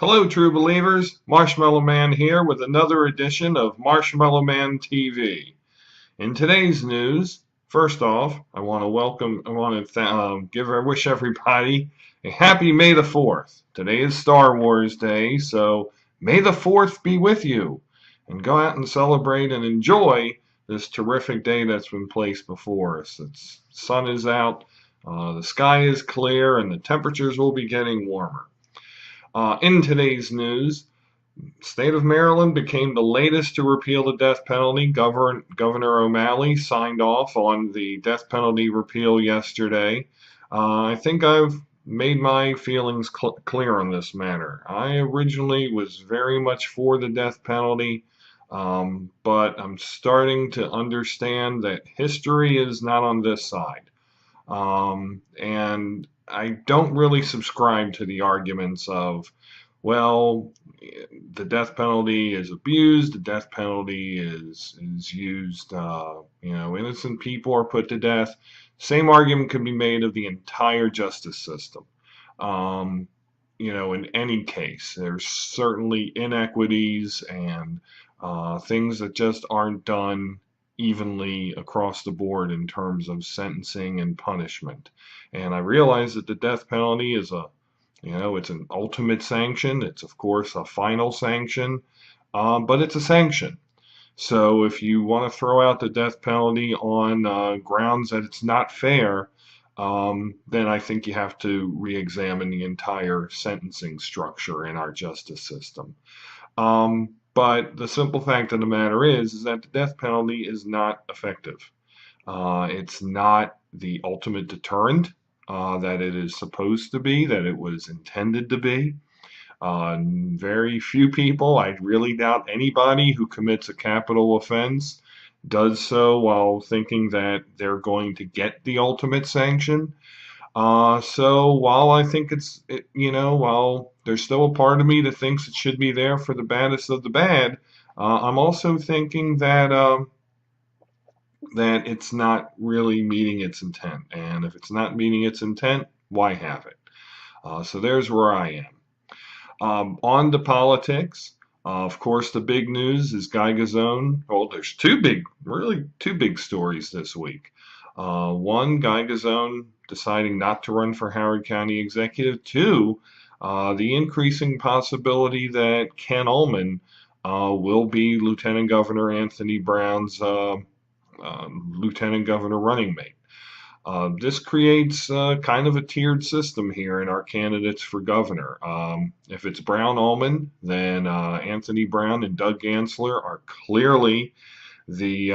Hello, true believers. Marshmallow Man here with another edition of Marshmallow Man TV. In today's news, first off, I want to wish everybody a happy May the 4th. Today is Star Wars Day, so May the 4th be with you. And go out and celebrate and enjoy this terrific day that's been placed before us. The sun is out, the sky is clear, and the temperatures will be getting warmer. In today's news, state of Maryland became the latest to repeal the death penalty. Governor O'Malley signed off on the death penalty repeal yesterday. I think I've made my feelings clear on this matter. I originally was very much for the death penalty, but I'm starting to understand that history is not on this side. And I don't really subscribe to the arguments of, well, the death penalty is abused, the death penalty is used, innocent people are put to death. Same argument could be made of the entire justice system. In any case, there's certainly inequities and things that just aren't done evenly across the board in terms of sentencing and punishment. And I realize that the death penalty is it's an ultimate sanction. It's, of course, a final sanction, but it's a sanction. So if you want to throw out the death penalty on grounds that it's not fair, then I think you have to re-examine the entire sentencing structure in our justice system. But the simple fact of the matter is that the death penalty is not effective. It's not the ultimate deterrent that it is supposed to be, that it was intended to be. Very few people, I really doubt anybody who commits a capital offense does so while thinking that they're going to get the ultimate sanction. So while I think while there's still a part of me that thinks it should be there for the baddest of the bad, I'm also thinking that it's not really meeting its intent. And if it's not meeting its intent, why have it? So there's where I am. On to politics. Of course, the big news is Guy Gazzone. Well, there's two big stories this week. One, Guy Gazzone deciding not to run for Howard County Executive. Two, the increasing possibility that Ken Ullman will be Lieutenant Governor Anthony Brown's Lieutenant Governor running mate. This creates kind of a tiered system here in our candidates for governor. If it's Brown Ullman, then Anthony Brown and Doug Gansler are clearly the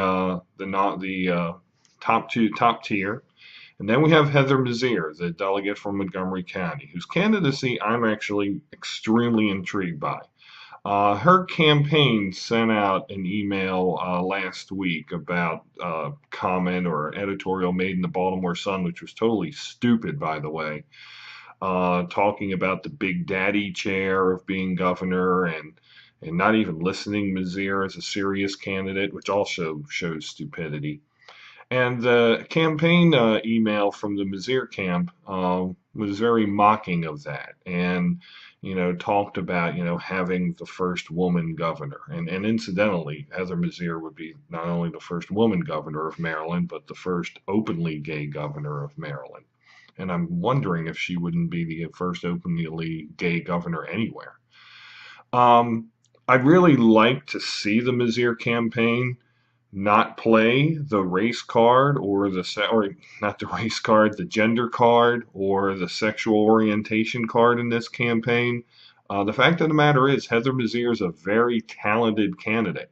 top tier. And then we have Heather Mazier, the delegate from Montgomery County, whose candidacy I'm actually extremely intrigued by. Her campaign sent out an email last week about a comment or editorial made in the Baltimore Sun, which was totally stupid, by the way, talking about the big daddy chair of being governor and not even listening Mazier as a serious candidate, which also shows stupidity. And the campaign email from the Mazier camp was very mocking of that, and talked about having the first woman governor, and incidentally, Heather Mazier would be not only the first woman governor of Maryland, but the first openly gay governor of Maryland. And I'm wondering if she wouldn't be the first openly gay governor anywhere. I'd really like to see the Mazier campaign not play the race card or not the race card, the gender card or the sexual orientation card in this campaign. The fact of the matter is Heather Mazier is a very talented candidate.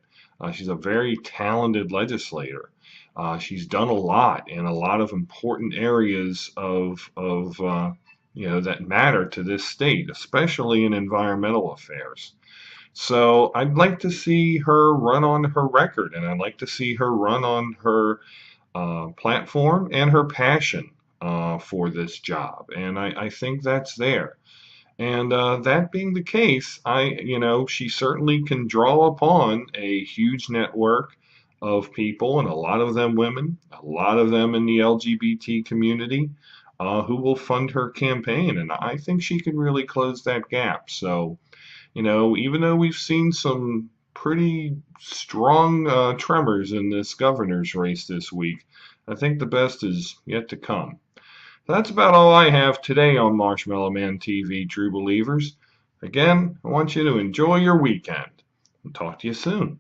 She's a very talented legislator. She's done a lot in a lot of important areas of that matter to this state, especially in environmental affairs. So I'd like to see her run on her record, and I'd like to see her run on her platform and her passion for this job. And I think that's there. And that being the case, she certainly can draw upon a huge network of people, and a lot of them women, a lot of them in the LGBT community. who will fund her campaign. And I think she can really close that gap. So, even though we've seen some pretty strong tremors in this governor's race this week, I think the best is yet to come. That's about all I have today on Marshmallow Man TV, true believers. Again, I want you to enjoy your weekend and talk to you soon.